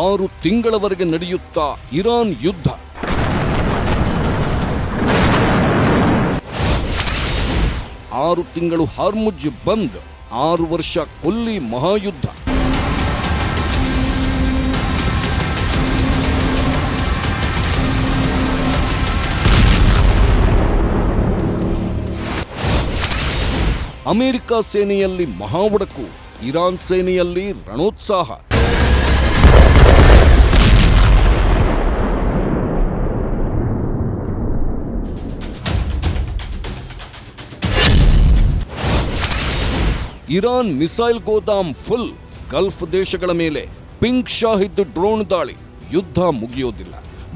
6 ತಿಂಗಳವರೆಗೆ ನಡೆಯುತ್ತಾ ಇರಾನ್ ಯುದ್ಧ. 6 ತಿಂಗಳು ಹಾರ್ಮುಜ್ ಬಂದ್, 6 ವರ್ಷ ಕೊಲ್ಲಿ ಮಹಾಯುದ್ಧ. ಅಮೆರಿಕ ಸೇನೆಯಲ್ಲಿ ಮಹಾವಡಕು, ಇರಾನ್ ಸೇನೆಯಲ್ಲಿ ರಣೋತ್ಸಾಹ. ಇರಾನ್ ಮಿಸೈಲ್ ಗೋದಾಮ್ ಫುಲ್, ಗಲ್ಫ್ ದೇಶಗಳ ಮೇಲೆ ಪಿಂಕ್ ಶಾಹಿದ್ ಡ್ರೋನ್ ದಾಳಿ. ಯುದ್ಧ ಮುಗಿಯೋದಿಲ್ಲ.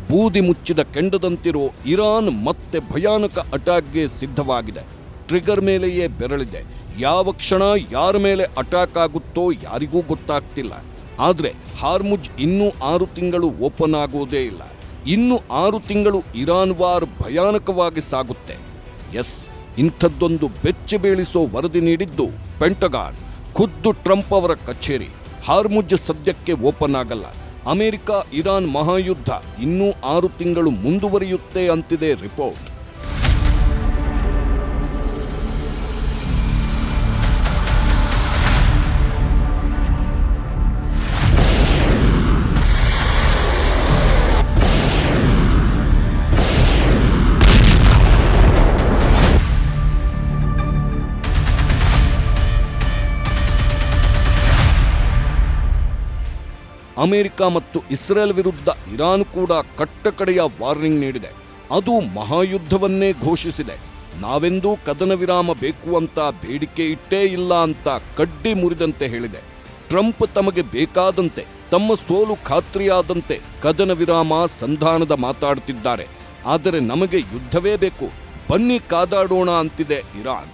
ಬೂದಿ ಮುಚ್ಚಿದ ಕೆಂಡದಂತಿರೋ ಇರಾನ್ ಮತ್ತೆ ಭಯಾನಕ ಅಟ್ಯಾಕ್ಗೆ ಸಿದ್ಧವಾಗಿದೆ. ಟ್ರಿಗರ್ ಮೇಲೆಯೇ ಬೆರಳಿದೆ. ಯಾವ ಕ್ಷಣ ಯಾರ ಮೇಲೆ ಅಟ್ಯಾಕ್ ಆಗುತ್ತೋ ಯಾರಿಗೂ ಗೊತ್ತಾಗ್ತಿಲ್ಲ. ಆದರೆ ಹಾರ್ಮುಜ್ ಇನ್ನೂ 6 ತಿಂಗಳು ಓಪನ್ ಆಗೋದೇ ಇಲ್ಲ. ಇನ್ನು 6 ತಿಂಗಳು ಇರಾನ್ ವಾರ್ ಭಯಾನಕವಾಗಿ ಸಾಗುತ್ತೆ. ಎಸ್, ಇಂಥದ್ದೊಂದು ಬೆಚ್ಚಿ ಬೀಳಿಸೋ ವರದಿ ನೀಡಿದ್ದು ಪೆಂಟಗಾನ್, ಖುದ್ದು ಟ್ರಂಪ್ ಅವರ ಕಚೇರಿ. ಹಾರ್ಮುಜ್ ಸದ್ಯಕ್ಕೆ ಓಪನ್ ಆಗಲ್ಲ. ಅಮೆರಿಕ ಇರಾನ್ ಮಹಾಯುದ್ಧ ಇನ್ನೂ 6 ತಿಂಗಳು ಮುಂದುವರಿಯುತ್ತೆ ಅಂತಿದೆ ರಿಪೋರ್ಟ್. ಅಮೆರಿಕ ಮತ್ತು ಇಸ್ರೇಲ್ ವಿರುದ್ಧ ಇರಾನ್ ಕೂಡ ಕಟ್ಟಕಡೆಯ ವಾರ್ನಿಂಗ್ ನೀಡಿದೆ. ಅದು ಮಹಾಯುದ್ಧವನ್ನೇ ಘೋಷಿಸಿದೆ. ನಾವೆಂದೂ ಕದನ ವಿರಾಮ ಬೇಕು ಅಂತ ಬೇಡಿಕೆ ಇಟ್ಟೇ ಇಲ್ಲ ಅಂತ ಕಡ್ಡಿ ಮುರಿದಂತೆ ಹೇಳಿದೆ. ಟ್ರಂಪ್ ತಮಗೆ ಬೇಕಾದಂತೆ, ತಮ್ಮ ಸೋಲು ಖಾತ್ರಿಯಾದಂತೆ ಕದನ ವಿರಾಮ ಸಂಧಾನದ ಮಾತಾಡುತ್ತಿದ್ದಾರೆ. ಆದರೆ ನಮಗೆ ಯುದ್ಧವೇ ಬೇಕು, ಬನ್ನಿ ಕಾದಾಡೋಣ ಅಂತಿದೆ ಇರಾನ್.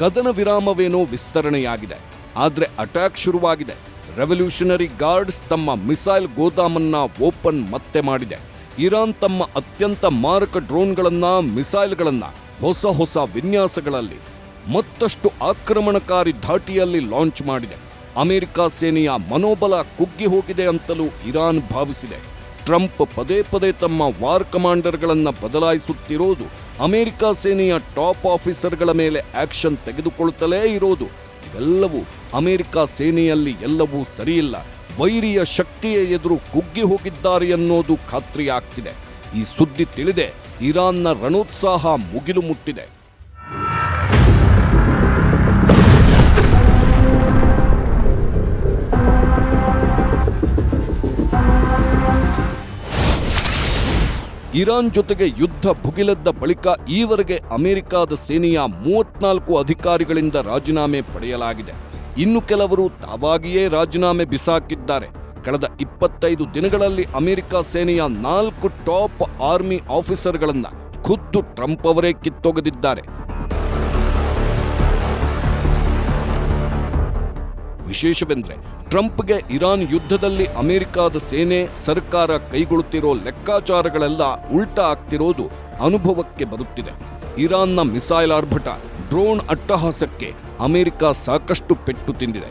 ಕದನ ವಿರಾಮವೇನೋ ವಿಸ್ತರಣೆಯಾಗಿದೆ, ಆದರೆ ಅಟ್ಯಾಕ್ ಶುರುವಾಗಿದೆ. ರೆವಲ್ಯೂಷನರಿ ಗಾರ್ಡ್ಸ್ ತಮ್ಮ ಮಿಸೈಲ್ ಗೋದಾಮನ್ನ ಓಪನ್ ಮತ್ತೆ ಮಾಡಿದೆ. ಇರಾನ್ ತಮ್ಮ ಅತ್ಯಂತ ಮಾರಕ ಡ್ರೋನ್ಗಳನ್ನ, ಮಿಸೈಲ್ಗಳನ್ನ ಹೊಸ ವಿನ್ಯಾಸಗಳಲ್ಲಿ ಮತ್ತಷ್ಟು ಆಕ್ರಮಣಕಾರಿ ಧಾಟಿಯಲ್ಲಿ ಲಾಂಚ್ ಮಾಡಿದೆ. ಅಮೆರಿಕ ಸೇನೆಯ ಮನೋಬಲ ಕುಗ್ಗಿ ಹೋಗಿದೆ ಅಂತಲೂ ಇರಾನ್ ಭಾವಿಸಿದೆ. ಟ್ರಂಪ್ ಪದೇ ಪದೇ ತಮ್ಮ ವಾರ್ ಕಮಾಂಡರ್ಗಳನ್ನು ಬದಲಾಯಿಸುತ್ತಿರೋದು, ಅಮೆರಿಕ ಸೇನೆಯ ಟಾಪ್ ಆಫೀಸರ್ಗಳ ಮೇಲೆ ಆಕ್ಷನ್ ತೆಗೆದುಕೊಳ್ಳುತ್ತಲೇ ಇರೋದು, ಇವೆಲ್ಲವೂ ಅಮೆರಿಕ ಸೇನೆಯಲ್ಲಿ ಎಲ್ಲವೂ ಸರಿಯಿಲ್ಲ, ವೈರಿಯ ಶಕ್ತಿಯ ಎದುರು ಕುಗ್ಗಿ ಹೋಗಿದ್ದಾರೆ ಅನ್ನೋದು ಖಾತ್ರಿಯಾಗ್ತಿದೆ. ಈ ಸುದ್ದಿ ತಿಳಿದೆ ಇರಾನ್ನ ರಣೋತ್ಸಾಹ ಮುಗಿಲು ಮುಟ್ಟಿದೆ. ಇರಾನ್ ಜೊತೆಗೆ ಯುದ್ಧ ಭುಗಿಲೆದ್ದ ಬಳಿಕ ಈವರೆಗೆ ಅಮೆರಿಕದ ಸೇನೆಯ 34 ಅಧಿಕಾರಿಗಳಿಂದ ರಾಜೀನಾಮೆ ಪಡೆಯಲಾಗಿದೆ. ಇನ್ನು ಕೆಲವರು ತಾವಾಗಿಯೇ ರಾಜೀನಾಮೆ ಬಿಸಾಕಿದ್ದಾರೆ. ಕಳೆದ 25 ದಿನಗಳಲ್ಲಿ ಅಮೆರಿಕ ಸೇನೆಯ 4 ಟಾಪ್ ಆರ್ಮಿ ಆಫೀಸರ್ಗಳನ್ನು ಖುದ್ದು ಟ್ರಂಪ್ ಅವರೇ ಕಿತ್ತೊಗೆದಿದ್ದಾರೆ. ವಿಶೇಷವೆಂದರೆ ಟ್ರಂಪ್ಗೆ ಇರಾನ್ ಯುದ್ಧದಲ್ಲಿ ಅಮೆರಿಕದ ಸೇನೆ, ಸರ್ಕಾರ ಕೈಗೊಳ್ಳುತ್ತಿರೋ ಲೆಕ್ಕಾಚಾರಗಳೆಲ್ಲ ಉಲ್ಟಾ ಆಗ್ತಿರೋದು ಅನುಭವಕ್ಕೆ ಬರುತ್ತಿದೆ. ಇರಾನ್ನ ಮಿಸೈಲ್ ಆರ್ಭಟ, ಡ್ರೋನ್ ಅಟ್ಟಹಾಸಕ್ಕೆ ಅಮೆರಿಕ ಸಾಕಷ್ಟು ಪೆಟ್ಟು ತಿಂದಿದೆ.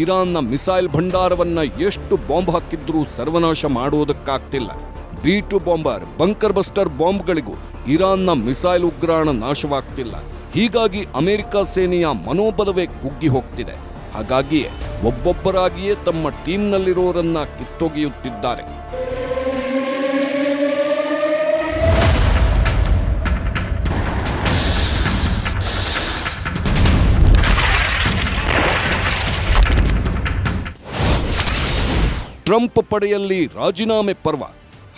ಇರಾನ್ನ ಮಿಸೈಲ್ ಭಂಡಾರವನ್ನ ಎಷ್ಟು ಬಾಂಬ್ ಹಾಕಿದ್ರೂ ಸರ್ವನಾಶ ಮಾಡುವುದಕ್ಕಾಗ್ತಿಲ್ಲ. B2 ಬಾಂಬರ್, ಬಂಕರ್ ಬಸ್ಟರ್ ಬಾಂಬ್ಗಳಿಗೂ ಇರಾನ್ನ ಮಿಸೈಲ್ ಉಗ್ರಾಣ ನಾಶವಾಗ್ತಿಲ್ಲ. ಹೀಗಾಗಿ ಅಮೆರಿಕ ಸೇನೆಯ ಮನೋಬಲವೇ ಕುಗ್ಗಿ ಹೋಗ್ತಿದೆ. ಹಾಗಾಗಿಯೇ ಒಬ್ಬೊಬ್ಬರಾಗಿಯೇ ತಮ್ಮ ಟೀಮ್ನಲ್ಲಿರೋರನ್ನ ಕಿತ್ತೊಗೆಯುತ್ತಿದ್ದಾರೆ. ಟ್ರಂಪ್ ಪಡೆಯಲ್ಲಿ ರಾಜೀನಾಮೆ ಪರ್ವ.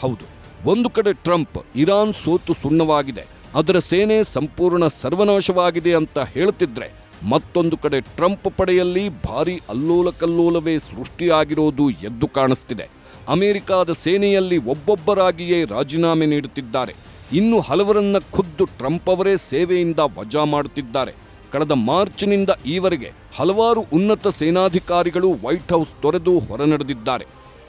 ಹೌದು, ಒಂದು ಕಡೆ ಟ್ರಂಪ್ ಇರಾನ್ ಸೋತು ಸುಣ್ಣವಾಗಿದೆ, ಅದರ ಸೇನೆ ಸಂಪೂರ್ಣ ಸರ್ವನಾಶವಾಗಿದೆ ಅಂತ ಹೇಳ್ತಿದ್ರೆ, ಮತ್ತೊಂದು ಕಡೆ ಟ್ರಂಪ್ ಪಡೆಯಲ್ಲಿ ಭಾರೀ ಅಲ್ಲೋಲ ಕಲ್ಲೋಲವೇ ಸೃಷ್ಟಿಯಾಗಿರೋದು ಎದ್ದು ಕಾಣಿಸ್ತಿದೆ. ಅಮೆರಿಕದ ಸೇನೆಯಲ್ಲಿ ಒಬ್ಬೊಬ್ಬರಾಗಿಯೇ ರಾಜೀನಾಮೆ ನೀಡುತ್ತಿದ್ದಾರೆ. ಇನ್ನು ಹಲವರನ್ನ ಖುದ್ದು ಟ್ರಂಪ್ ಅವರೇ ಸೇವೆಯಿಂದ ವಜಾ ಮಾಡುತ್ತಿದ್ದಾರೆ. ಕಳೆದ ಮಾರ್ಚ್ನಿಂದ ಈವರೆಗೆ ಹಲವಾರು ಉನ್ನತ ಸೇನಾಧಿಕಾರಿಗಳು ವೈಟ್ ಹೌಸ್ ತೊರೆದು ಹೊರನಡೆದಿದ್ದಾರೆ.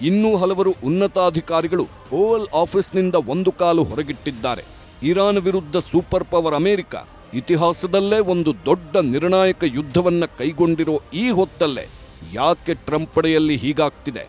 ಇನ್ನೂ ಹಲವರು ಉನ್ನತಾಧಿಕಾರಿಗಳು ಓವಲ್ ಆಫೀಸ್ನಿಂದ ಒಂದು ಕಾಲು ಹೊರಗಿಟ್ಟಿದ್ದಾರೆ. ಇರಾನ್ ವಿರುದ್ಧ ಸೂಪರ್ ಪವರ್ ಅಮೆರಿಕ ಇತಿಹಾಸದಲ್ಲೇ ಒಂದು ದೊಡ್ಡ ನಿರ್ಣಾಯಕ ಯುದ್ಧವನ್ನ ಕೈಗೊಂಡಿರೋ ಈ ಹೊತ್ತಲ್ಲೇ ಯಾಕೆ ಟ್ರಂಪ್ ಪಡೆಯಲ್ಲಿ ಹೀಗಾಗ್ತಿದೆ?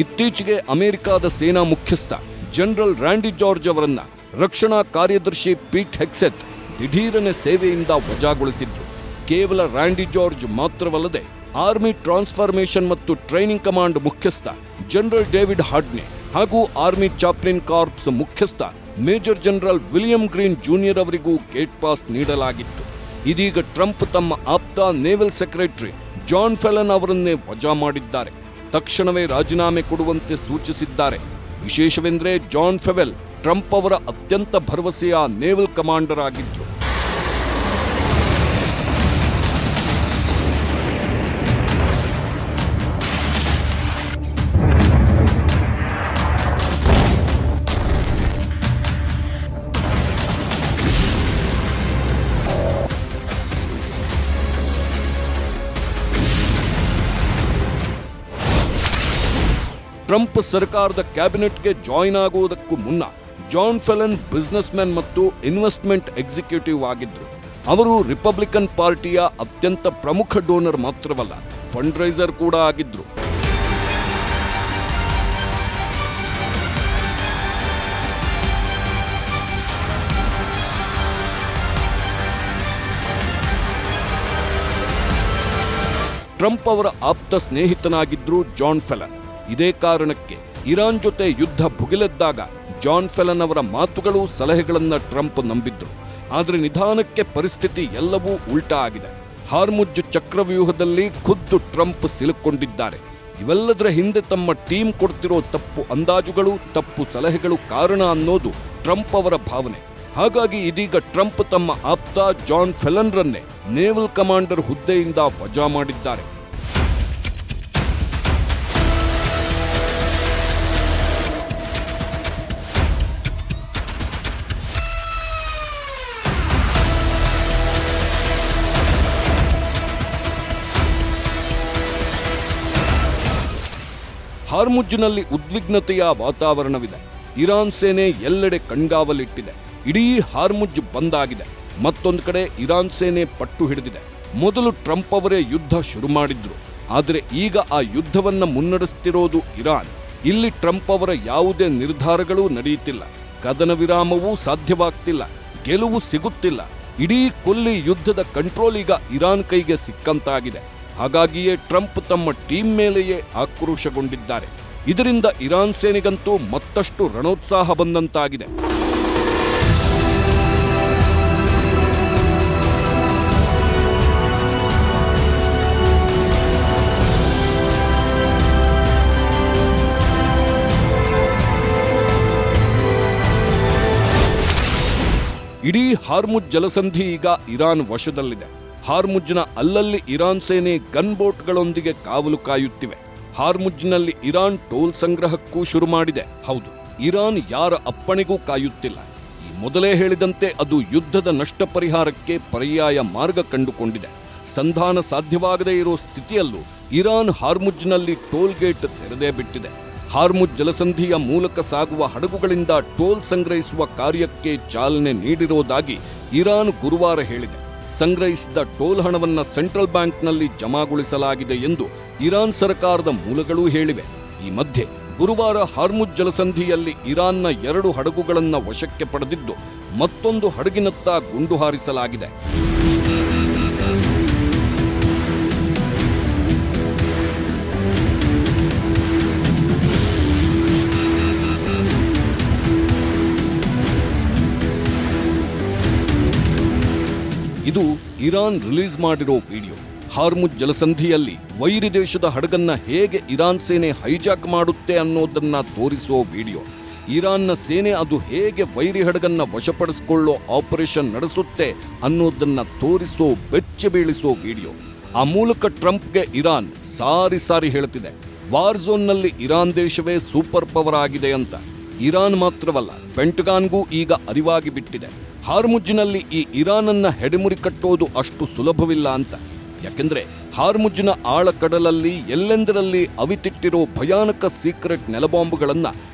ಇತ್ತೀಚೆಗೆ ಅಮೆರಿಕದ ಸೇನಾ ಮುಖ್ಯಸ್ಥ ಜನರಲ್ ರ್ಯಾಂಡಿ ಜಾರ್ಜ್ ಅವರನ್ನ ರಕ್ಷಣಾ ಕಾರ್ಯದರ್ಶಿ ಪೀಟ್ ಹೆಗ್ಸೆತ್ ದಿಢೀರನೆ ಸೇವೆಯಿಂದ ವಜಾಗೊಳಿಸಿದ್ರು. ಕೇವಲ ರ್ಯಾಂಡಿ ಜಾರ್ಜ್ ಮಾತ್ರವಲ್ಲದೆ ಆರ್ಮಿ ಟ್ರಾನ್ಸ್ಫಾರ್ಮೇಷನ್ ಮತ್ತು ಟ್ರೈನಿಂಗ್ ಕಮಾಂಡ್ ಮುಖ್ಯಸ್ಥ ಜನರಲ್ ಡೇವಿಡ್ ಹಾಡ್ನೆ ಹಾಗೂ ಆರ್ಮಿ ಚಾಪ್ಲಿನ್ ಕಾರ್ಪ್ಸ್ ಮುಖ್ಯಸ್ಥ major general William green junior ಅವರಿಗೂ ಗೇಟ್ ಪಾಸ್ ನೀಡಲಾಗಿತ್ತು. ಇದೀಗ ಟ್ರಂಪ್ ತಮ್ಮ ಆಪ್ತ ನೇವಲ್ ಸೆಕ್ರೆಟರಿ ಜಾನ್ ಫೆಲನ್ ಅವರನ್ನೇ ವಜಾ ಮಾಡಿದ್ದಾರೆ. ತಕ್ಷಣವೇ ರಾಜೀನಾಮೆ ಕೊಡುವಂತೆ ಸೂಚಿಸಿದ್ದಾರೆ. ವಿಶೇಷವೆಂದರೆ ಜಾನ್ ಫೆವೆಲ್ ಟ್ರಂಪ್ ಅವರ ಅತ್ಯಂತ ಭರವಸೆಯ ನೇವಲ್ ಕಮಾಂಡರ್ ಆಗಿದ್ರು. ಟ್ರಂಪ್ ಸರ್ಕಾರದ ಕ್ಯಾಬಿನೆಟ್ಗೆ ಜಾಯಿನ್ ಆಗುವುದಕ್ಕೂ ಮುನ್ನ ಜಾನ್ ಫೆಲನ್ ಬಿಸಿನೆಸ್ ಮ್ಯಾನ್ ಮತ್ತು ಇನ್ವೆಸ್ಟ್ಮೆಂಟ್ ಎಕ್ಸಿಕ್ಯೂಟಿವ್ ಆಗಿದ್ರು. ಅವರು ರಿಪಬ್ಲಿಕನ್ ಪಾರ್ಟಿಯ ಅತ್ಯಂತ ಪ್ರಮುಖ ಡೋನರ್ ಮಾತ್ರವಲ್ಲ, ಫಂಡ್ ರೈಸರ್ ಕೂಡ ಆಗಿದ್ರು. ಟ್ರಂಪ್ ಅವರ ಆಪ್ತ ಸ್ನೇಹಿತನಾಗಿದ್ರು ಜಾನ್ ಫೆಲನ್. ಇದೇ ಕಾರಣಕ್ಕೆ ಇರಾನ್ ಜೊತೆ ಯುದ್ಧ ಭುಗಿಲೆದ್ದಾಗ ಜಾನ್ ಫೆಲನ್ ಅವರ ಮಾತುಗಳು ಸಲಹೆಗಳನ್ನು ಟ್ರಂಪ್ ನಂಬಿದ್ರು. ಆದರೆ ನಿಧಾನಕ್ಕೆ ಪರಿಸ್ಥಿತಿ ಎಲ್ಲವೂ ಉಲ್ಟಾ ಆಗಿದೆ. ಹಾರ್ಮುಜ್ ಚಕ್ರವ್ಯೂಹದಲ್ಲಿ ಖುದ್ದು ಟ್ರಂಪ್ ಸಿಲುಕೊಂಡಿದ್ದಾರೆ. ಇವೆಲ್ಲದರ ಹಿಂದೆ ತಮ್ಮ ಟೀಮ್ ಕೊಡ್ತಿರೋ ತಪ್ಪು ಅಂದಾಜುಗಳು, ತಪ್ಪು ಸಲಹೆಗಳು ಕಾರಣ ಅನ್ನೋದು ಟ್ರಂಪ್ ಅವರ ಭಾವನೆ. ಹಾಗಾಗಿ ಇದೀಗ ಟ್ರಂಪ್ ತಮ್ಮ ಆಪ್ತ ಜಾನ್ ಫೆಲನ್ರನ್ನೇ ನೇವಲ್ ಕಮಾಂಡರ್ ಹುದ್ದೆಯಿಂದ ವಜಾ ಮಾಡಿದ್ದಾರೆ. ಹಾರ್ಮುಜ್ನಲ್ಲಿ ಉದ್ವಿಗ್ನತೆಯ ವಾತಾವರಣವಿದೆ. ಇರಾನ್ ಸೇನೆ ಎಲ್ಲೆಡೆ ಕಣ್ಗಾವಲಿಟ್ಟಿದೆ. ಇಡೀ ಹಾರ್ಮುಜ್ ಬಂದಾಗಿದೆ. ಮತ್ತೊಂದು ಕಡೆ ಇರಾನ್ ಸೇನೆ ಪಟ್ಟು ಹಿಡಿದಿದೆ. ಮೊದಲು ಟ್ರಂಪ್ ಅವರೇ ಯುದ್ಧ ಶುರು ಮಾಡಿದ್ರು. ಆದರೆ ಈಗ ಆ ಯುದ್ಧವನ್ನ ಮುನ್ನಡೆಸುತ್ತಿರೋದು ಇರಾನ್. ಇಲ್ಲಿ ಟ್ರಂಪ್ ಅವರ ಯಾವುದೇ ನಿರ್ಧಾರಗಳೂ ನಡೆಯುತ್ತಿಲ್ಲ. ಕದನ ವಿರಾಮವೂ ಸಾಧ್ಯವಾಗ್ತಿಲ್ಲ. ಗೆಲುವು ಸಿಗುತ್ತಿಲ್ಲ. ಇಡೀ ಕೊಲ್ಲಿ ಯುದ್ಧದ ಕಂಟ್ರೋಲ್ ಈಗ ಇರಾನ್ ಕೈಗೆ ಸಿಕ್ಕಂತಾಗಿದೆ. ಹಾಗಾಗಿಯೇ ಟ್ರಂಪ್ ತಮ್ಮ ಟೀಮ್ ಮೇಲೆಯೇ ಆಕ್ರೋಶಗೊಂಡಿದ್ದಾರೆ. ಇದರಿಂದ ಇರಾನ್ ಸೇನೆಗಂತೂ ಮತ್ತಷ್ಟು ರಣೋತ್ಸಾಹ ಬಂದಂತಾಗಿದೆ. ಇಡೀ ಹಾರ್ಮುಜ್ ಜಲಸಂಧಿ ಈಗ ಇರಾನ್ ವಶದಲ್ಲಿದೆ. ಹಾರ್ಮುಜ್ನ ಅಲ್ಲಲ್ಲಿ ಇರಾನ್ ಸೇನೆ ಗನ್ ಬೋಟ್ಗಳೊಂದಿಗೆ ಕಾವಲು ಕಾಯುತ್ತಿವೆ. ಹಾರ್ಮುಜ್ನಲ್ಲಿ ಇರಾನ್ ಟೋಲ್ ಸಂಗ್ರಹಕ್ಕೂ ಶುರು ಮಾಡಿದೆ. ಹೌದು, ಇರಾನ್ ಯಾರ ಅಪ್ಪಣೆಗೂ ಕಾಯುತ್ತಿಲ್ಲ. ಈ ಮೊದಲೇ ಹೇಳಿದಂತೆ ಅದು ಯುದ್ಧದ ನಷ್ಟ ಪರಿಹಾರಕ್ಕೆ ಪರ್ಯಾಯ ಮಾರ್ಗ ಕಂಡುಕೊಂಡಿದೆ. ಸಂಧಾನ ಸಾಧ್ಯವಾಗದೇ ಇರೋ ಸ್ಥಿತಿಯಲ್ಲೂ ಇರಾನ್ ಹಾರ್ಮುಜ್ನಲ್ಲಿ ಟೋಲ್ ಗೇಟ್ ತೆರೆದೇ ಬಿಟ್ಟಿದೆ. ಹಾರ್ಮುಜ್ ಜಲಸಂಧಿಯ ಮೂಲಕ ಸಾಗುವ ಹಡಗುಗಳಿಂದ ಟೋಲ್ ಸಂಗ್ರಹಿಸುವ ಕಾರ್ಯಕ್ಕೆ ಚಾಲನೆ ನೀಡಿರುವುದಾಗಿ ಇರಾನ್ ಗುರುವಾರ ಹೇಳಿದೆ. ಸಂಗ್ರಹಿಸಿದ ಟೋಲ್ ಹಣವನ್ನ ಸೆಂಟ್ರಲ್ ಬ್ಯಾಂಕ್ನಲ್ಲಿ ಜಮಾಗೊಳಿಸಲಾಗಿದೆ ಎಂದು ಇರಾನ್ ಸರ್ಕಾರದ ಮೂಲಗಳೂ ಹೇಳಿವೆ. ಈ ಮಧ್ಯೆ ಗುರುವಾರ ಹಾರ್ಮುಜ್ ಜಲಸಂಧಿಯಲ್ಲಿ ಇರಾನ್ನ 2 ಹಡಗುಗಳನ್ನು ವಶಕ್ಕೆ ಪಡೆದಿದ್ದು ಮತ್ತೊಂದು ಹಡಗಿನತ್ತ ಗುಂಡು ಹಾರಿಸಲಾಗಿದೆ. ಇದು ಇರಾನ್ ರಿಲೀಸ್ ಮಾಡಿರೋ ವಿಡಿಯೋ. ಹಾರ್ಮುಜ್ ಜಲಸಂಧಿಯಲ್ಲಿ ವೈರಿ ದೇಶದ ಹಡಗನ್ನ ಹೇಗೆ ಇರಾನ್ ಸೇನೆ ಹೈಜಾಕ್ ಮಾಡುತ್ತೆ ಅನ್ನೋದನ್ನ ತೋರಿಸೋ ವಿಡಿಯೋ, ಇರಾನ್ನ ಸೇನೆ ಅದು ಹೇಗೆ ವೈರಿ ಹಡಗನ್ನ ವಶಪಡಿಸಿಕೊಳ್ಳೋ ಆಪರೇಷನ್ ನಡೆಸುತ್ತೆ ಅನ್ನೋದನ್ನ ತೋರಿಸೋ ಬೆಚ್ಚ ಬೀಳಿಸೋ ವಿಡಿಯೋ. ಆ ಮೂಲಕ ಟ್ರಂಪ್ಗೆ ಇರಾನ್ ಸಾರಿ ಹೇಳ್ತಿದೆ, ವಾರ್ ಝೋನ್ನಲ್ಲಿ ಇರಾನ್ ದೇಶವೇ ಸೂಪರ್ ಪವರ್ ಆಗಿದೆ ಅಂತ. ಇರಾನ್ ಮಾತ್ರವಲ್ಲ, ಪೆಂಟಗಾನ್ಗೂ ಈಗ ಅರಿವಾಗಿ ಬಿಟ್ಟಿದೆ, ಹಾರ್ಮುಜ್ನಲ್ಲಿ ಈ ಇರಾನನ್ನ ಹೆಡೆಮುರಿ ಕಟ್ಟೋದು ಅಷ್ಟು ಸುಲಭವಿಲ್ಲ ಅಂತ. ಯಾಕೆಂದ್ರೆ ಹಾರ್ಮುಜ್ನ ಆಳಕಡಲಲ್ಲಿ ಎಲ್ಲೆಂದರಲ್ಲಿ ಅವಿತಿಟ್ಟಿರೋ ಭಯಾನಕ ಸೀಕ್ರೆಟ್ ನೆಲಬಾಂಬ್ಗಳನ್ನ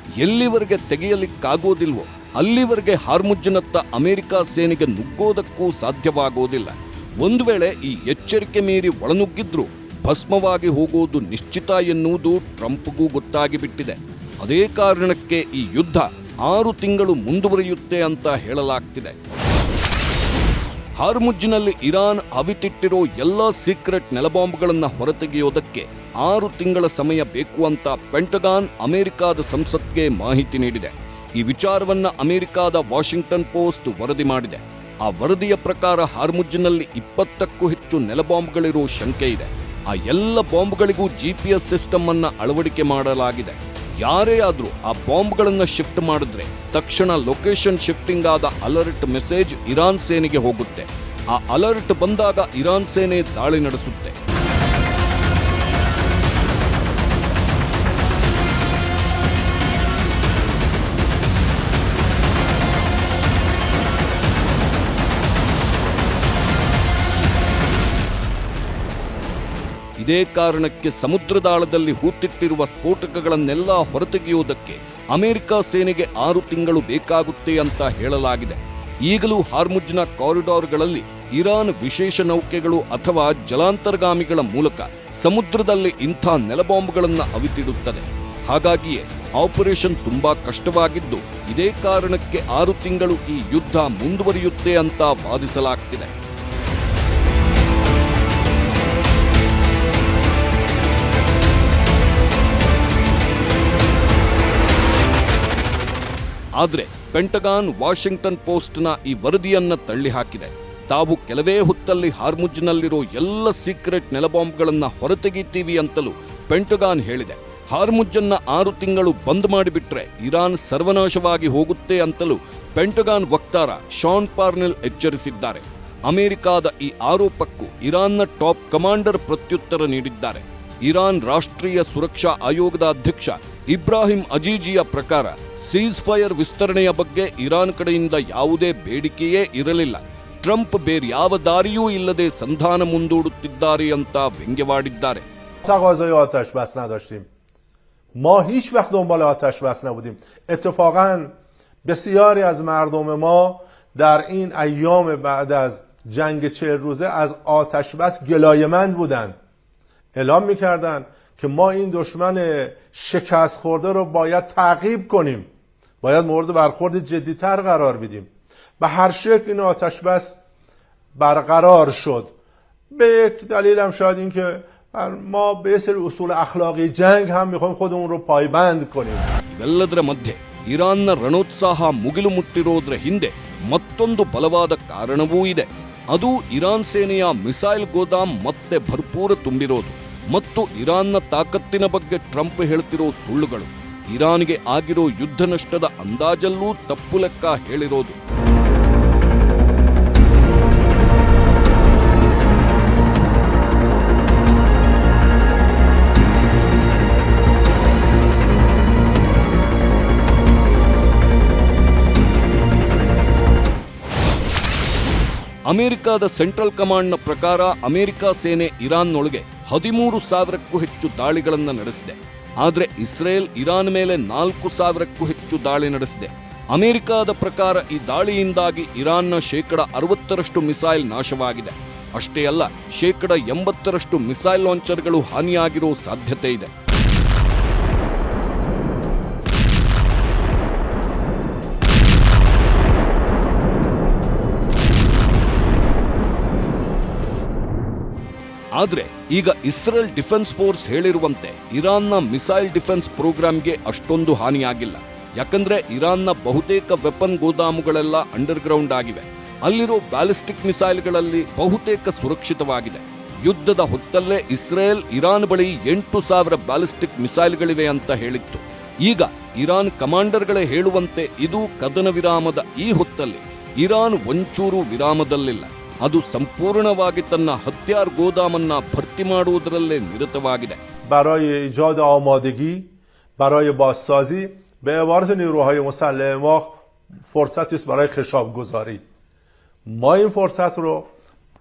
ಎಲ್ಲಿವರೆಗೆ ತೆಗೆಯಲಿಕ್ಕಾಗೋದಿಲ್ವೋ ಅಲ್ಲಿವರೆಗೆ ಹಾರ್ಮುಜ್ನತ್ತ ಅಮೆರಿಕ ಸೇನೆಗೆ ನುಗ್ಗೋದಕ್ಕೂ ಸಾಧ್ಯವಾಗೋದಿಲ್ಲ. ಒಂದು ವೇಳೆ ಈ ಎಚ್ಚರಿಕೆ ಮೀರಿ ಒಳನುಗ್ಗಿದ್ರೂ ಭಸ್ಮವಾಗಿ ಹೋಗೋದು ನಿಶ್ಚಿತ ಎನ್ನುವುದು ಟ್ರಂಪ್ಗೂ ಗೊತ್ತಾಗಿ ಬಿಟ್ಟಿದೆ. ಅದೇ ಕಾರಣಕ್ಕೆ ಈ ಯುದ್ಧ 6 ತಿಂಗಳು ಮುಂದುವರಿಯುತ್ತೆ ಅಂತ ಹೇಳಲಾಗ್ತಿದೆ. ಹಾರ್ಮುಜ್ನಲ್ಲಿ ಇರಾನ್ ಅವಿತಿಟ್ಟಿರೋ ಎಲ್ಲ ಸೀಕ್ರೆಟ್ ನೆಲಬಾಂಬ್ಗಳನ್ನು ಹೊರತೆಗೆಯೋದಕ್ಕೆ 6 ತಿಂಗಳ ಸಮಯ ಬೇಕು ಅಂತ ಪೆಂಟಗಾನ್ ಅಮೆರಿಕಾದ ಸಂಸತ್ಗೆ ಮಾಹಿತಿ ನೀಡಿದೆ. ಈ ವಿಚಾರವನ್ನ ಅಮೆರಿಕಾದ ವಾಷಿಂಗ್ಟನ್ ಪೋಸ್ಟ್ ವರದಿ ಮಾಡಿದೆ. ಆ ವರದಿಯ ಪ್ರಕಾರ ಹಾರ್ಮುಜ್ನಲ್ಲಿ 20ಕ್ಕೂ ಹೆಚ್ಚು ನೆಲಬಾಂಬ್ಗಳಿರೋ ಶಂಕೆ ಇದೆ. ಆ ಎಲ್ಲ ಬಾಂಬ್ಗಳಿಗೂ GPS ಸಿಸ್ಟಮ್ ಅನ್ನ ಅಳವಡಿಕೆ ಮಾಡಲಾಗಿದೆ. ಯಾರೇ ಆದ್ರೂ ಆ ಬಾಂಬ್ಗಳನ್ನು ಶಿಫ್ಟ್ ಮಾಡಿದ್ರೆ ತಕ್ಷಣ ಲೊಕೇಶನ್ ಶಿಫ್ಟಿಂಗ್ ಆದ ಅಲರ್ಟ್ ಮೆಸೇಜ್ ಇರಾನ್ ಸೇನೆಗೆ ಹೋಗುತ್ತೆ. ಆ ಅಲರ್ಟ್ ಬಂದಾಗ ಇರಾನ್ ಸೇನೆ ದಾಳಿ ನಡೆಸುತ್ತೆ. ಇದೇ ಕಾರಣಕ್ಕೆ ಸಮುದ್ರದಾಳದಲ್ಲಿ ಹೂತಿಟ್ಟಿರುವ ಸ್ಫೋಟಕಗಳನ್ನೆಲ್ಲ ಹೊರತೆಗೆಯುವುದಕ್ಕೆ ಅಮೆರಿಕ ಸೇನೆಗೆ 6 ತಿಂಗಳು ಬೇಕಾಗುತ್ತೆ ಅಂತ ಹೇಳಲಾಗಿದೆ. ಈಗಲೂ ಹಾರ್ಮುಜ್ನ ಕಾರಿಡಾರ್ಗಳಲ್ಲಿ ಇರಾನ್ ವಿಶೇಷ ನೌಕೆಗಳು ಅಥವಾ ಜಲಾಂತರ್ಗಾಮಿಗಳ ಮೂಲಕ ಸಮುದ್ರದಲ್ಲಿ ಇಂಥ ನೆಲಬಾಂಬ್ಗಳನ್ನು ಅವಿತಿಡುತ್ತದೆ. ಹಾಗಾಗಿಯೇ ಆಪರೇಷನ್ ತುಂಬಾ ಕಷ್ಟವಾಗಿದ್ದು ಇದೇ ಕಾರಣಕ್ಕೆ 6 ತಿಂಗಳು ಈ ಯುದ್ಧ ಮುಂದುವರಿಯುತ್ತೆ ಅಂತ ವಾದಿಸಲಾಗ್ತಿದೆ. ಆದರೆ ಪೆಂಟಗಾನ್ ವಾಷಿಂಗ್ಟನ್ ಪೋಸ್ಟ್ನ ಈ ವರದಿಯನ್ನ ತಳ್ಳಿ ಹಾಕಿದೆ. ತಾವು ಕೆಲವೇ ಹೊತ್ತಲ್ಲಿ ಹಾರ್ಮುಜ್ನಲ್ಲಿರೋ ಎಲ್ಲ ಸೀಕ್ರೆಟ್ ನೆಲಬಾಂಬ್ಗಳನ್ನ ಹೊರತೆಗೀತೀವಿ ಅಂತಲೂ ಪೆಂಟಗಾನ್ ಹೇಳಿದೆ. ಹಾರ್ಮುಜ್ಜನ್ನ 6 ತಿಂಗಳು ಬಂದ್ ಮಾಡಿಬಿಟ್ರೆ ಇರಾನ್ ಸರ್ವನಾಶವಾಗಿ ಹೋಗುತ್ತೆ ಅಂತಲೂ ಪೆಂಟಗಾನ್ ವಕ್ತಾರ ಶಾನ್ ಪಾರ್ನೆಲ್ ಎಚ್ಚರಿಸಿದ್ದಾರೆ. ಅಮೆರಿಕಾದ ಈ ಆರೋಪಕ್ಕೂ ಇರಾನ್ನ ಟಾಪ್ ಕಮಾಂಡರ್ ಪ್ರತ್ಯುತ್ತರ ನೀಡಿದ್ದಾರೆ. ಇರಾನ್ ರಾಷ್ಟ್ರೀಯ ಸುರಕ್ಷಾ ಆಯೋಗದ ಅಧ್ಯಕ್ಷ ಇಬ್ರಾಹಿಂ ಅಜೀಜಿಯ ಪ್ರಕಾರ ಸೀಸ್ ಫೈರ್ ವಿಸ್ತರಣೆಯ ಬಗ್ಗೆ ಇರಾನ್ ಕಡೆಯಿಂದ ಯಾವುದೇ ಬೇಡಿಕೆಯೇ ಇರಲಿಲ್ಲ. ಟ್ರಂಪ್ ಬೇರ್ಯಾವ ದಾರಿಯೂ ಇಲ್ಲದೆ ಸಂಧಾನ ಮುಂದೂಡುತ್ತಿದ್ದಾರೆ ಅಂತ ವ್ಯಂಗ್ಯವಾಡಿದ್ದಾರೆ. تقاضای آتش بس نداشتیم. ما هیچ وقت دنبال آتش بس نبودیم. اتفاقا بسیاری از مردم ما در این ایام بعد از جنگ 40 روزه از آتش بس گلایه‌مند بودند. اعلام می‌کردند که ما این دشمن شکست خورده رو باید تعقیب کنیم. باید مورد برخورد جدی‌تر قرار بدیم. به هر شکل این آتش بس برقرار شد. به یک دلیل هم شاید این که ما به سری اصول اخلاقی جنگ هم می‌خوایم خودمون رو پایبند کنیم. ಇವೆಲ್ಲದರ ಮಧ್ಯೆ ಇರಾನ್ನ ರಣೋತ್ಸಾಹ ಮುಗಿಲು ಮುಟ್ಟಿರೋದ್ರ ಹಿಂದೆ ಮತ್ತೊಂದು ಬಲವಾದ ಕಾರಣವೂ ಇದೆ. ಅದು ಇರಾನ್ ಸೇನೆಯ ಮಿಸೈಲ್ ಗೋದಾಮ್ ಮತ್ತೆ ಭರ್ಪೂರ ತುಂಬಿರೋದು ಮತ್ತು ಇರಾನ್ನ ತಾಕತ್ತಿನ ಬಗ್ಗೆ ಟ್ರಂಪ್ ಹೇಳ್ತಿರೋ ಸುಳ್ಳುಗಳು. ಇರಾನ್ಗೆ ಆಗಿರೋ ಯುದ್ಧ ನಷ್ಟದ ಅಂದಾಜಲ್ಲೂ ತಪ್ಪು ಲೆಕ್ಕ ಹೇಳಿರೋದು. ಅಮೆರಿಕದ ಸೆಂಟ್ರಲ್ ಕಮಾಂಡ್ನ ಪ್ರಕಾರ ಅಮೆರಿಕ ಸೇನೆ ಇರಾನ್ನೊಳಗೆ 13,000ಕ್ಕೂ ಹೆಚ್ಚು ದಾಳಿಗಳನ್ನು ನಡೆಸಿದೆ. ಆದರೆ ಇಸ್ರೇಲ್ ಇರಾನ್ ಮೇಲೆ 4,000ಕ್ಕೂ ಹೆಚ್ಚು ದಾಳಿ ನಡೆಸಿದೆ. ಅಮೆರಿಕದ ಪ್ರಕಾರ ಈ ದಾಳಿಯಿಂದಾಗಿ ಇರಾನ್ನ 60% ಮಿಸೈಲ್ ನಾಶವಾಗಿದೆ. ಅಷ್ಟೇ ಅಲ್ಲ, 80% ಮಿಸೈಲ್ ಲಾಂಚರ್ಗಳು ಹಾನಿಯಾಗಿರೋ ಸಾಧ್ಯತೆ ಇದೆ. ಆದರೆ ಈಗ ಇಸ್ರೇಲ್ ಡಿಫೆನ್ಸ್ ಫೋರ್ಸ್ ಹೇಳಿರುವಂತೆ ಇರಾನ್ನ ಮಿಸೈಲ್ ಡಿಫೆನ್ಸ್ ಪ್ರೋಗ್ರಾಂಗೆ ಅಷ್ಟೊಂದು ಹಾನಿಯಾಗಿಲ್ಲ. ಯಾಕಂದ್ರೆ ಇರಾನ್ನ ಬಹುತೇಕ ವೆಪನ್ ಗೋದಾಮುಗಳೆಲ್ಲ ಅಂಡರ್ಗ್ರೌಂಡ್ ಆಗಿವೆ. ಅಲ್ಲಿರೋ ಬ್ಯಾಲಿಸ್ಟಿಕ್ ಮಿಸೈಲ್ಗಳಲ್ಲಿ ಬಹುತೇಕ ಸುರಕ್ಷಿತವಾಗಿದೆ. ಯುದ್ಧದ ಹೊತ್ತಲ್ಲೇ ಇಸ್ರೇಲ್ ಇರಾನ್ ಬಳಿ 8,000 ಬ್ಯಾಲಿಸ್ಟಿಕ್ ಮಿಸೈಲ್ಗಳಿವೆ ಅಂತ ಹೇಳಿತ್ತು. ಈಗ ಇರಾನ್ ಕಮಾಂಡರ್ಗಳೇ ಹೇಳುವಂತೆ ಇದು ಕದನ ವಿರಾಮದ ಈ ಹೊತ್ತಲ್ಲಿ ಇರಾನ್ ಒಂಚೂರು ವಿರಾಮದಲ್ಲಿಲ್ಲ. ಅದು ಸಂಪೂರ್ಣವಾಗಿ ತನ್ನ ಹತ್ಯಾರ್ ಗೋದಾಮನ್ನ ಭರ್ತಿ ಮಾಡುವುದರಲ್ಲೇ ನಿರತವಾಗಿದೆ. برای ایجاد آمادگی برای بازسازی به عبارت نیروهای مسلح ما فرصتی است برای خشاب گذاری. ما این فرصت رو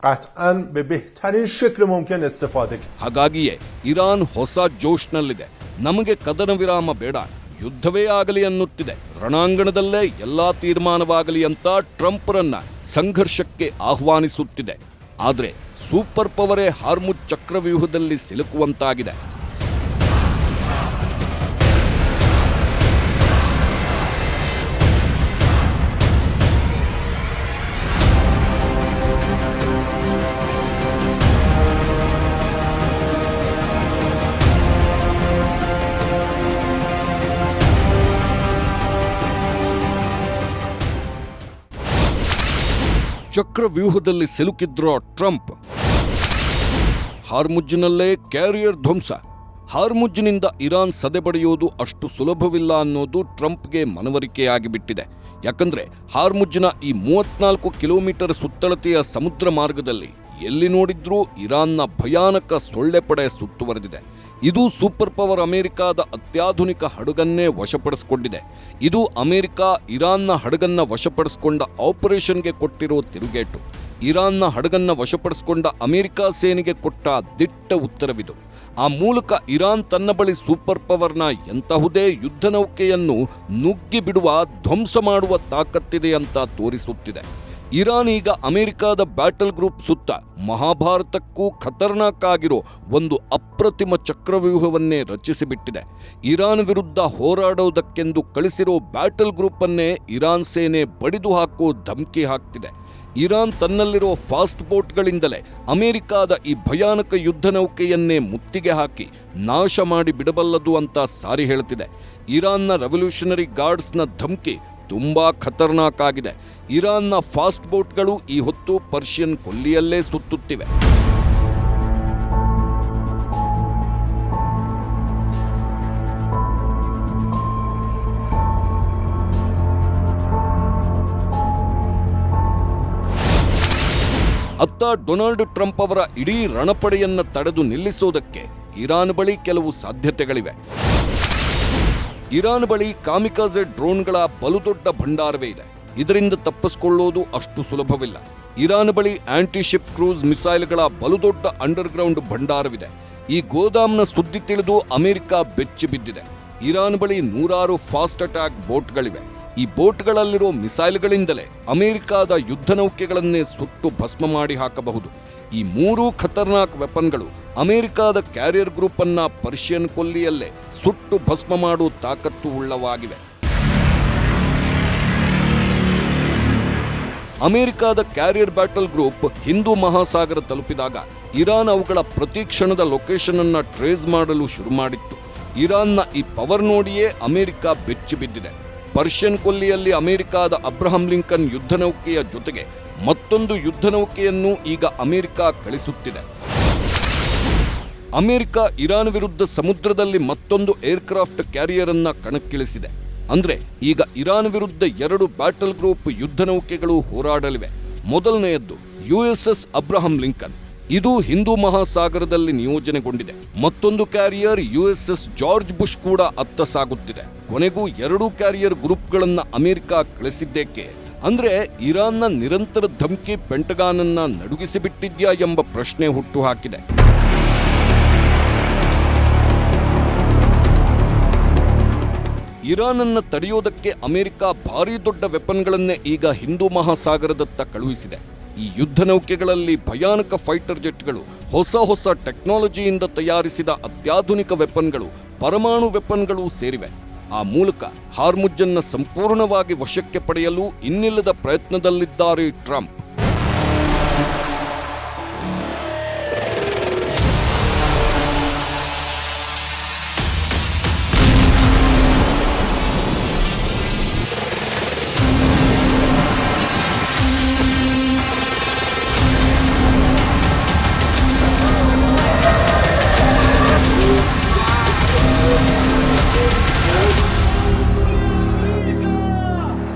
قطعاً به بهترین شکل ممکن استفاده کنیم. ಹಾಗಾಗಿಯೇ ಇರಾನ್ ಹೊಸ ಜೋಶ್ನಲ್ಲಿದೆ. ನಮಗೆ ಕದನ ವಿರಾಮ ಬೇಡ, ಯುದ್ಧವೇ ಆಗಲಿ ಅನ್ನುತ್ತಿದೆ. ರಣಾಂಗಣದಲ್ಲೇ ಎಲ್ಲಾ ತೀರ್ಮಾನವಾಗಲಿ ಅಂತ ಟ್ರಂಪ್ರನ್ನ ಸಂಘರ್ಷಕ್ಕೆ ಆಹ್ವಾನಿಸುತ್ತಿದೆ. ಆದರೆ ಸೂಪರ್ ಪವರೇ ಹಾರ್ಮುಜ್ ಚಕ್ರವ್ಯೂಹದಲ್ಲಿ ಸಿಲುಕುವಂತಾಗಿದೆ. ಚಕ್ರವ್ಯೂಹದಲ್ಲಿ ಸಿಲುಕಿದ್ರೋ ಟ್ರಂಪ್. ಹಾರ್ಮುಜ್ನಲ್ಲೇ ಕ್ಯಾರಿಯರ್ ಧ್ವಂಸ. ಹಾರ್ಮುಜ್ನಿಂದ ಇರಾನ್ ಸದೆಬಡಿಯೋದು ಅಷ್ಟು ಸುಲಭವಿಲ್ಲ ಅನ್ನೋದು ಟ್ರಂಪ್ಗೆ ಮನವರಿಕೆಯಾಗಿಬಿಟ್ಟಿದೆ. ಯಾಕಂದ್ರೆ ಹಾರ್ಮುಜ್ನ ಈ 34 ಕಿಲೋಮೀಟರ್ ಸುತ್ತಳತೆಯ ಸಮುದ್ರ ಮಾರ್ಗದಲ್ಲಿ ಎಲ್ಲಿ ನೋಡಿದ್ರೂ ಇರಾನ್ನ ಭಯಾನಕ ಸೊಳ್ಳೆಪಡೆ ಸುತ್ತುವರೆದಿದೆ. ಇದು ಸೂಪರ್ ಪವರ್ ಅಮೆರಿಕಾದ ಅತ್ಯಾಧುನಿಕ ಹಡಗನ್ನೇ ವಶಪಡಿಸಿಕೊಂಡಿದೆ. ಇದು ಅಮೆರಿಕ ಇರಾನ್ನ ಹಡಗನ್ನ ವಶಪಡಿಸಿಕೊಂಡ ಆಪರೇಷನ್ಗೆ ಕೊಟ್ಟಿರೋ ತಿರುಗೇಟು. ಇರಾನ್ನ ಹಡಗನ್ನ ವಶಪಡಿಸಿಕೊಂಡ ಅಮೆರಿಕ ಸೇನೆಗೆ ಕೊಟ್ಟ ದಿಟ್ಟ ಉತ್ತರವಿದು. ಆ ಮೂಲಕ ಇರಾನ್ ತನ್ನ ಬಳಿ ಸೂಪರ್ ಪವರ್ನ ಎಂತಹುದೇ ಯುದ್ಧ ನೌಕೆಯನ್ನು ನುಗ್ಗಿ ಬಿಡುವ, ಧ್ವಂಸ ಮಾಡುವ ತಾಕತ್ತಿದೆ ಅಂತ ತೋರಿಸುತ್ತಿದೆ. ಇರಾನ್ ಈಗ ಅಮೆರಿಕದ ಬ್ಯಾಟಲ್ ಗ್ರೂಪ್ ಸುತ್ತ ಮಹಾಭಾರತಕ್ಕೂ ಖತರ್ನಾಕ್ ಆಗಿರೋ ಒಂದು ಅಪ್ರತಿಮ ಚಕ್ರವ್ಯೂಹವನ್ನೇ ರಚಿಸಿಬಿಟ್ಟಿದೆ. ಇರಾನ್ ವಿರುದ್ಧ ಹೋರಾಡೋದಕ್ಕೆಂದು ಕಳಿಸಿರೋ ಬ್ಯಾಟಲ್ ಗ್ರೂಪ್ ಅನ್ನೇ ಇರಾನ್ ಸೇನೆ ಬಡಿದು ಹಾಕೋ ಧಮಕಿ ಹಾಕ್ತಿದೆ. ಇರಾನ್ ತನ್ನಲ್ಲಿರೋ ಫಾಸ್ಟ್ ಬೋಟ್ಗಳಿಂದಲೇ ಅಮೆರಿಕದ ಈ ಭಯಾನಕ ಯುದ್ಧ ನೌಕೆಯನ್ನೇ ಮುತ್ತಿಗೆ ಹಾಕಿ ನಾಶ ಮಾಡಿ ಬಿಡಬಲ್ಲದು ಅಂತ ಸಾರಿ ಹೇಳ್ತಿದೆ. ಇರಾನ್ನ ರೆವಲ್ಯೂಷನರಿ ಗಾರ್ಡ್ಸ್ನ ಧಮಕಿ ತುಂಬಾ ಖತರ್ನಾಕ್ ಆಗಿದೆ. ಇರಾನ್ನ ಫಾಸ್ಟ್ ಬೋಟ್ಗಳು ಈ ಹೊತ್ತು ಪರ್ಷಿಯನ್ ಕೊಲ್ಲಿಯಲ್ಲೇ ಸುತ್ತುತ್ತಿವೆ. ಅತ್ತ ಡೊನಾಲ್ಡ್ ಟ್ರಂಪ್ ಅವರ ಇಡೀ ರಣಪಡೆಯನ್ನ ತಡೆದು ನಿಲ್ಲಿಸೋದಕ್ಕೆ ಇರಾನ್ ಬಳಿ ಕೆಲವು ಸಾಧ್ಯತೆಗಳಿವೆ. ಇರಾನ್ ಬಳಿ ಕಾಮಿಕಾಜೆ ಡ್ರೋನ್ಗಳ ಬಲುದೊಡ್ಡ ಭಂಡಾರವೇ ಇದೆ. ಇದರಿಂದ ತಪ್ಪಿಸಿಕೊಳ್ಳೋದು ಅಷ್ಟು ಸುಲಭವಿಲ್ಲ. ಇರಾನ್ ಬಳಿ ಆಂಟಿಶಿಪ್ ಕ್ರೂಸ್ ಮಿಸೈಲ್ಗಳ ಬಲುದೊಡ್ಡ ಅಂಡರ್ಗ್ರೌಂಡ್ ಭಂಡಾರವಿದೆ. ಈ ಗೋದಾಮ್ನ ಸುದ್ದಿ ತಿಳಿದು ಅಮೆರಿಕ ಬೆಚ್ಚಿ ಬಿದ್ದಿದೆ. ಇರಾನ್ ಬಳಿ 100 ಫಾಸ್ಟ್ ಅಟ್ಯಾಕ್ ಬೋಟ್ಗಳಿವೆ. ಈ ಬೋಟ್ಗಳಲ್ಲಿರೋ ಮಿಸೈಲ್ಗಳಿಂದಲೇ ಅಮೆರಿಕದ ಯುದ್ಧ ನೌಕೆಗಳನ್ನೇ ಸುಟ್ಟು ಭಸ್ಮ ಮಾಡಿ ಹಾಕಬಹುದು. ಈ 3 ಖತರ್ನಾಕ್ ವೆಪನ್ಗಳು ಅಮೆರಿಕದ ಕ್ಯಾರಿಯರ್ ಗ್ರೂಪ್ ಅನ್ನ ಪರ್ಷಿಯನ್ ಕೊಲ್ಲಿಯಲ್ಲೇ ಸುಟ್ಟು ಭಸ್ಮ ಮಾಡುವ ತಾಕತ್ತು ಉಳ್ಳವಾಗಿವೆ. ಅಮೆರಿಕದ ಕ್ಯಾರಿಯರ್ ಬ್ಯಾಟಲ್ ಗ್ರೂಪ್ ಹಿಂದೂ ಮಹಾಸಾಗರ ತಲುಪಿದಾಗ ಇರಾನ್ ಅವುಗಳ ಪ್ರತಿ ಕ್ಷಣದ ಲೊಕೇಶನ್ ಅನ್ನ ಟ್ರೇಸ್ ಮಾಡಲು ಶುರು ಮಾಡಿತ್ತು. ಇರಾನ್ನ ಈ ಪವರ್ ನೋಡಿಯೇ ಅಮೆರಿಕ ಬೆಚ್ಚಿ ಬಿದ್ದಿದೆ. ಪರ್ಷಿಯನ್ ಕೊಲ್ಲಿಯಲ್ಲಿ ಅಮೆರಿಕದ ಅಬ್ರಹಂ ಲಿಂಕನ್ ಯುದ್ಧ ನೌಕೆಯ ಜೊತೆಗೆ ಮತ್ತೊಂದು ಯುದ್ಧ ನೌಕೆಯನ್ನು ಈಗ ಅಮೆರಿಕ ಕಳಿಸುತ್ತಿದೆ. ಅಮೆರಿಕ ಇರಾನ್ ವಿರುದ್ಧ ಸಮುದ್ರದಲ್ಲಿ ಮತ್ತೊಂದು ಏರ್ಕ್ರಾಫ್ಟ್ ಕ್ಯಾರಿಯರ್ ಅನ್ನ ಕಣಕ್ಕಿಳಿಸಿದೆ. ಅಂದ್ರೆ ಈಗ ಇರಾನ್ ವಿರುದ್ಧ 2 ಬ್ಯಾಟಲ್ ಗ್ರೂಪ್ ಯುದ್ಧ ನೌಕೆಗಳು ಹೋರಾಡಲಿವೆ. ಮೊದಲನೆಯದ್ದು USS ಅಬ್ರಹಂ ಲಿಂಕನ್. ಇದು ಹಿಂದೂ ಮಹಾಸಾಗರದಲ್ಲಿ ನಿಯೋಜನೆಗೊಂಡಿದೆ. ಮತ್ತೊಂದು ಕ್ಯಾರಿಯರ್ USS ಜಾರ್ಜ್ ಬುಷ್ ಕೂಡ ಅತ್ತ ಸಾಗುತ್ತಿದೆ. ಕೊನೆಗೂ 2 ಕ್ಯಾರಿಯರ್ ಗ್ರೂಪ್ಗಳನ್ನ ಅಮೆರಿಕ ಕಳಿಸಿದ್ದೇಕೆ ಅಂದ್ರೆ ಇರಾನ್ನ ನಿರಂತರ ಧಮಕಿ ಪೆಂಟಗಾನ್ ಅನ್ನ ನಡುಗಿಸಿಬಿಟ್ಟಿದ್ಯಾ ಎಂಬ ಪ್ರಶ್ನೆ ಹುಟ್ಟುಹಾಕಿದೆ. ಇರಾನ್ ಅನ್ನ ತಡೆಯೋದಕ್ಕೆ ಅಮೆರಿಕ ಭಾರೀ ದೊಡ್ಡ ವೆಪನ್ಗಳನ್ನೇ ಈಗ ಹಿಂದೂ ಮಹಾಸಾಗರದತ್ತ ಕಳುಹಿಸಿದೆ. ಈ ಯುದ್ಧ ನೌಕೆಗಳಲ್ಲಿ ಭಯಾನಕ ಫೈಟರ್ ಜೆಟ್ಗಳು, ಹೊಸ ಟೆಕ್ನಾಲಜಿಯಿಂದ ತಯಾರಿಸಿದ ಅತ್ಯಾಧುನಿಕ ವೆಪನ್ಗಳು, ಪರಮಾಣು ವೆಪನ್ಗಳು ಸೇರಿವೆ. ಆ ಮೂಲಕ ಹಾರ್ಮುಜ್ ಅನ್ನು ಸಂಪೂರ್ಣವಾಗಿ ವಶಕ್ಕೆ ಪಡೆಯಲು ಇನ್ನಿಲ್ಲದ ಪ್ರಯತ್ನದಲ್ಲಿದ್ದಾರೆ ಟ್ರಂಪ್.